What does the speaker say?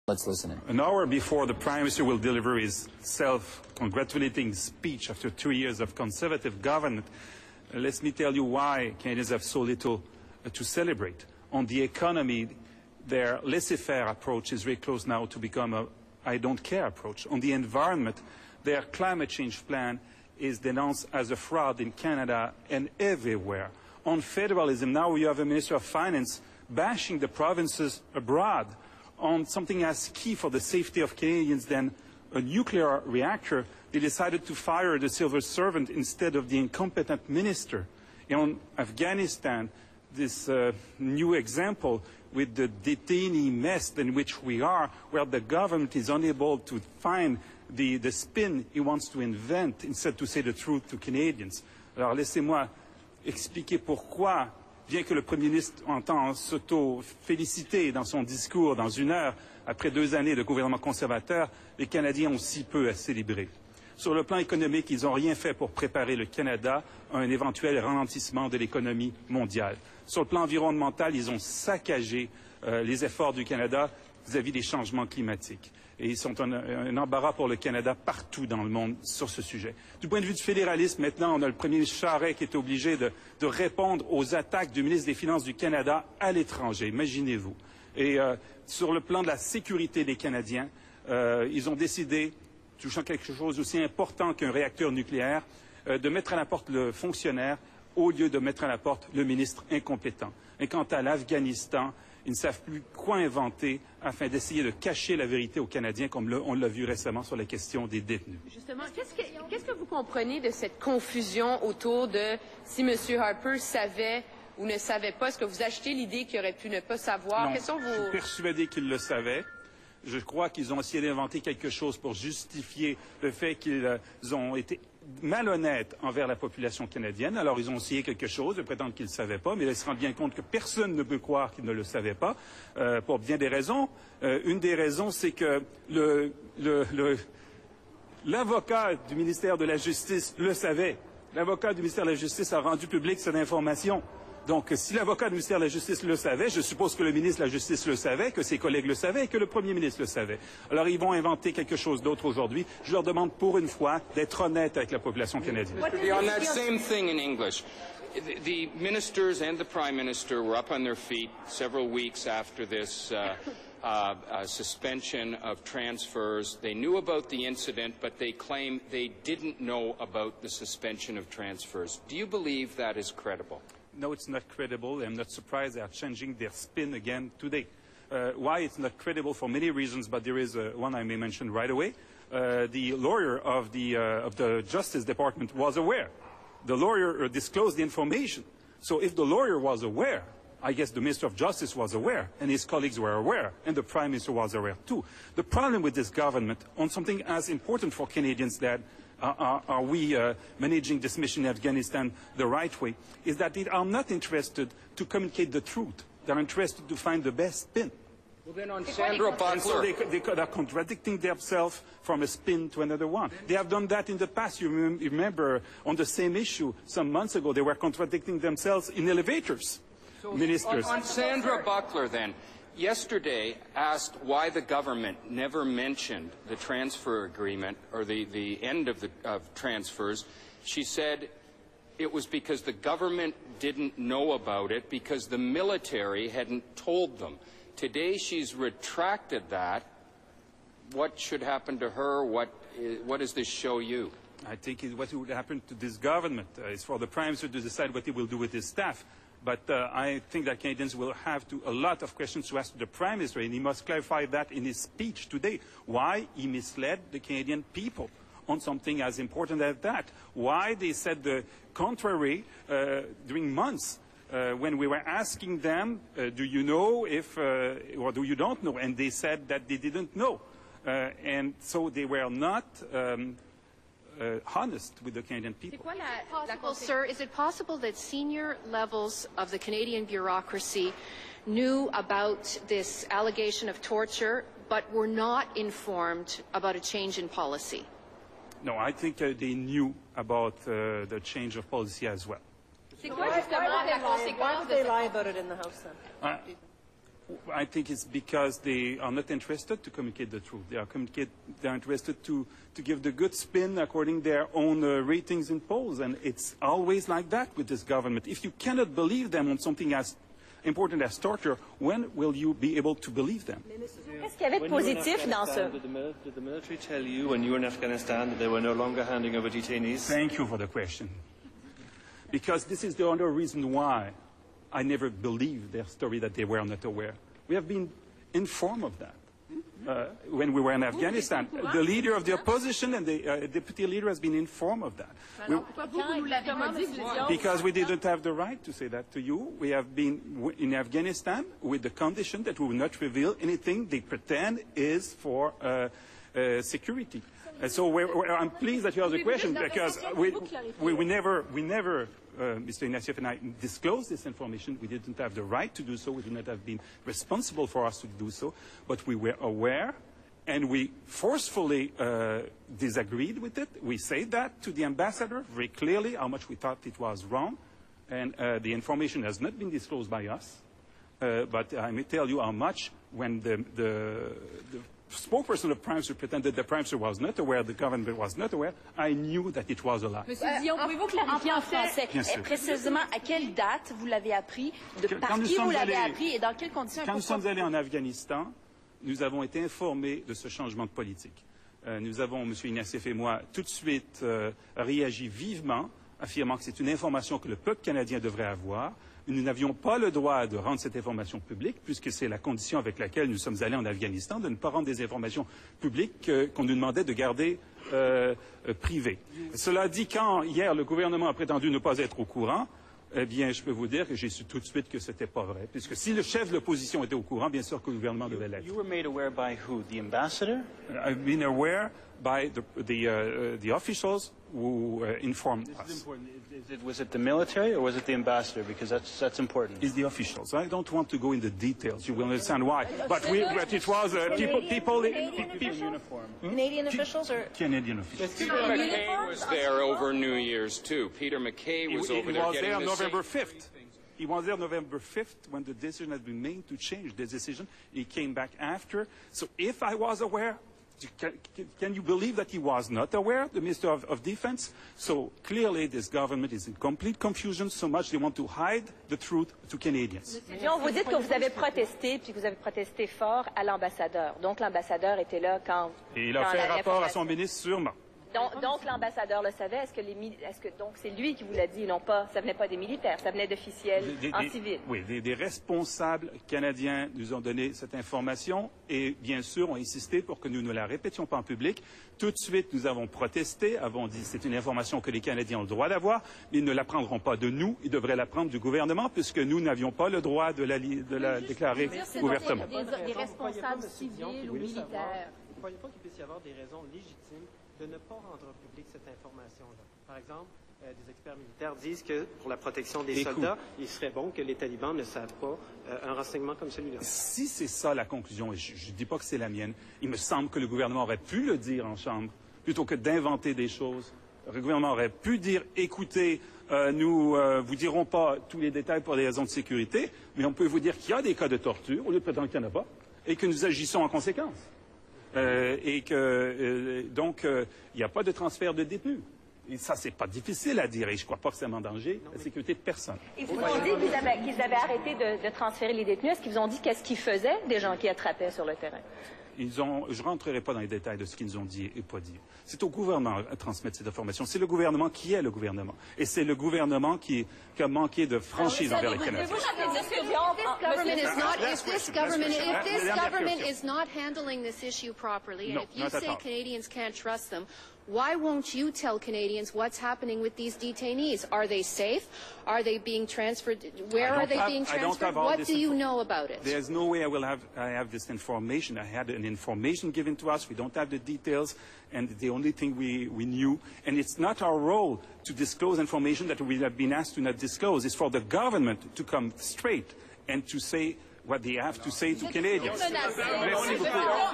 Let's listen in. An hour before the Prime Minister will deliver his self-congratulating speech after 2 years of Conservative government, let me tell you why Canadians have so little to celebrate. On the economy, their laissez-faire approach is very close now to become a I don't care approach. On the environment, their climate change plan is denounced as a fraud in Canada and everywhere. On federalism, now we have a Minister of Finance bashing the provinces abroad. On something as key for the safety of Canadians than a nuclear reactor, they decided to fire the civil servant instead of the incompetent minister. And on Afghanistan, this new example with the detainee mess in which we are, where the government is unable to find the spin it wants to invent instead to say the truth to Canadians. Alors laissez-moi expliquer pourquoi, bien que le Premier ministre entend s'auto-féliciter dans son discours dans 1 heure, après 2 années de gouvernement conservateur, les Canadiens ont si peu à célébrer. Sur le plan économique, ils n'ont rien fait pour préparer le Canada à un éventuel ralentissement de l'économie mondiale. Sur le plan environnemental, ils ont saccagé les efforts du Canada vis-à-vis des changements climatiques. Et ils sont un embarras pour le Canada partout dans le monde sur ce sujet. Du point de vue du fédéralisme, maintenant, on a le premier ministre Charest qui est obligé de répondre aux attaques du ministre des Finances du Canada à l'étranger. Imaginez-vous. Et sur le plan de la sécurité des Canadiens, ils ont décidé, touchant quelque chose aussi important qu'un réacteur nucléaire, de mettre à la porte le fonctionnaire au lieu de mettre à la porte le ministre incompétent. Et quant à l'Afghanistan, ils ne savent plus quoi inventer afin d'essayer de cacher la vérité aux Canadiens, comme on l'a vu récemment sur la question des détenus. Justement, qu'est-ce que vous comprenez de cette confusion autour de si M. Harper savait ou ne savait pas? Est-ce que vous achetez l'idée qu'il aurait pu ne pas savoir? Non, je suis persuadé qu'ils le savaient. Je crois qu'ils ont essayé d'inventer quelque chose pour justifier le fait qu'ils ont été malhonnêtes envers la population canadienne. Alors ils ont essayé quelque chose de prétendre qu'ils ne savaient pas, mais ils se rendent bien compte que personne ne peut croire qu'ils ne le savaient pas, pour bien des raisons. Une des raisons, c'est que l'avocat du ministère de la Justice le savait. L'avocat du ministère de la Justice a rendu publique cette information. Donc, si l'avocat du ministère de la Justice le savait, je suppose que le ministre de la Justice le savait, que ses collègues le savaient et que le Premier ministre le savait. Alors, ils vont inventer quelque chose d'autre aujourd'hui. Je leur demande pour une fois d'être honnêtes avec la population canadienne. On that same thing in English, the ministers and the Prime Minister were up on their feet several weeks after this suspension of transfers. They knew about the incident, but they claim they didn't know about the suspension of transfers. Do you believe that is credible? No, it's not credible. I'm not surprised they are changing their spin again today. Why it's not credible? For many reasons, but there is one I may mention right away. The lawyer of the Justice Department was aware. The lawyer disclosed the information. So if the lawyer was aware, I guess the Minister of Justice was aware, and his colleagues were aware, and the Prime Minister was aware too. The problem with this government, on something as important for Canadians that are we managing this mission in Afghanistan the right way, is that they are not interested to communicate the truth. They're interested to find the best spin. Well, then on Sandra Butler... So they are contradicting themselves from a spin to another one. They have done that in the past. You remember on the same issue some months ago, they were contradicting themselves in elevators. So Ministers. On Sandra Butler, then, yesterday asked why the government never mentioned the transfer agreement or the end of transfers. She said it was because the government didn't know about it because the military hadn't told them. Today she's retracted that. What should happen to her? What does this show you? I think what would happen to this government is for the Prime Minister to decide what he will do with his staff. But I think that Canadians will have a lot of questions to ask to the Prime Minister, and he must clarify that in his speech today. Why he misled the Canadian people on something as important as that. Why they said the contrary during months when we were asking them, do you know if, or do you don't know? And they said that they didn't know. And so they were not honest with the Canadian people. Sir, is it possible that senior levels of the Canadian bureaucracy knew about this allegation of torture but were not informed about a change in policy? No, I think they knew about the change of policy as well. C'est quoi justement la conséquence Why did they lie about it in the House then? I think it's because they are not interested to communicate the truth. They are interested to give the good spin according to their own ratings in polls. And it's always like that with this government. If you cannot believe them on something as important as torture, when will you be able to believe them? Qu'est-ce qu'il y avait de positif dans ce? Did the military tell you when you were in Afghanistan that they were no longer handing over detainees? Thank you for the question. Because this is the other reason why I never believed their story that they were not aware. We have been informed of that. When we were in Afghanistan, the leader of the opposition and the deputy leader has been informed of that. Because we didn't have the right to say that to you. We have been in Afghanistan with the condition that we will not reveal anything they pretend is for security. So I'm pleased that you asked the question because we never Mr. Ignatieff and I disclosed this information. We didn't have the right to do so. We would not have been responsible for us to do so. But we were aware, and we forcefully disagreed with it. We said that to the ambassador very clearly, how much we thought it was wrong. And the information has not been disclosed by us. But I may tell you how much when the spokesperson of Prime Minister pretended the Prime Minister was not aware, the government was not aware, I knew that it was a lie. Monsieur Dion, pouvez-vous clarifier en français précisément à quelle date vous l'avez appris, par qui vous l'avez appris et dans quelles conditions? Quand nous sommes allés en Afghanistan, nous avons été informés de ce changement de politique. Nous avons, M. Ignatieff et moi, tout de suite réagi vivement, affirmant que c'est une information que le peuple canadien devrait avoir. Nous n'avions pas le droit de rendre cette information publique, puisque c'est la condition avec laquelle nous sommes allés en Afghanistan, de ne pas rendre des informations publiques qu'on nous demandait de garder privées. Cela dit, quand hier le gouvernement a prétendu ne pas être au courant, eh bien, je peux vous dire que j'ai su tout de suite que ce n'était pas vrai, puisque si le chef de l'opposition était au courant, bien sûr que le gouvernement devait l'être. You were made aware by who? The ambassador? I've been aware by the officials who informed us. Was it the military or was it the ambassador? Because that's important. It's the officials. I don't want to go into details. You will understand why. But it was people in uniform. Canadian officials or Canadian officials. Peter McKay was there over New Year's too. Peter McKay was over there getting on November 5th. He was there November 5th when the decision had been made to change the decision. He came back after. So if I was aware, can you believe that he was not aware, the Minister of Defense? So clearly this government is in complete confusion, so much they want to hide the truth to Canadians. Dion, vous dites que vous avez protesté, puis que vous avez protesté fort à l'ambassadeur. Donc l'ambassadeur était là quand... Et il a fait un rapport à son ministre sûrement. Donc l'ambassadeur le savait. Est-ce que donc c'est lui qui vous l'a dit, non pas, ça venait pas des militaires, ça venait d'officiels en civil? Oui, des responsables canadiens nous ont donné cette information et bien sûr ont insisté pour que nous ne la répétions pas en public. Tout de suite, nous avons protesté, avons dit c'est une information que les Canadiens ont le droit d'avoir, mais ils ne la prendront pas de nous, ils devraient la prendre du gouvernement puisque nous n'avions pas le droit de la déclarer ouvertement. Des responsables civils ou militaires. Vous ne croyez pas qu'il puisse y avoir des raisons légitimes de ne pas rendre publique cette information-là? Par exemple, des experts militaires disent que pour la protection des soldats, il serait bon que les talibans ne savent pas un renseignement comme celui-là. Si c'est ça la conclusion, et je ne dis pas que c'est la mienne, il me semble que le gouvernement aurait pu le dire en Chambre, plutôt que d'inventer des choses. Le gouvernement aurait pu dire, écoutez, nous vous dirons pas tous les détails pour des raisons de sécurité, mais on peut vous dire qu'il y a des cas de torture, au lieu de prétendre qu'il n'y en a pas, et que nous agissons en conséquence. Et que donc il n'y a pas de transfert de détenus. Et ça, c'est pas difficile à dire et je ne crois pas que ça met en danger la sécurité de personne. Ils vous ont dit qu'ils avaient arrêté de transférer les détenus. Est-ce qu'ils vous ont dit qu'est-ce qu'ils faisaient des gens qui attrapaient sur le terrain? Je ne rentrerai pas dans les détails de ce qu'ils nous ont dit et pas dit. C'est au gouvernement à transmettre cette information. C'est le gouvernement qui est le gouvernement. Et c'est le gouvernement qui a manqué de franchise envers les Canadiens. If this government is not handling this issue properly, and if you say Canadians can't trust them, why won't you tell Canadians what's happening with these detainees? Are they safe? Are they being transferred? Where are they being transferred? What do you know about it? There's no way I have this information. I had an information given to us. We don't have the details, and the only thing we knew, and it's not our role to disclose information that we have been asked to not disclose. It's for the government to come straight and to say what they have to say to Canadians. Merci beaucoup.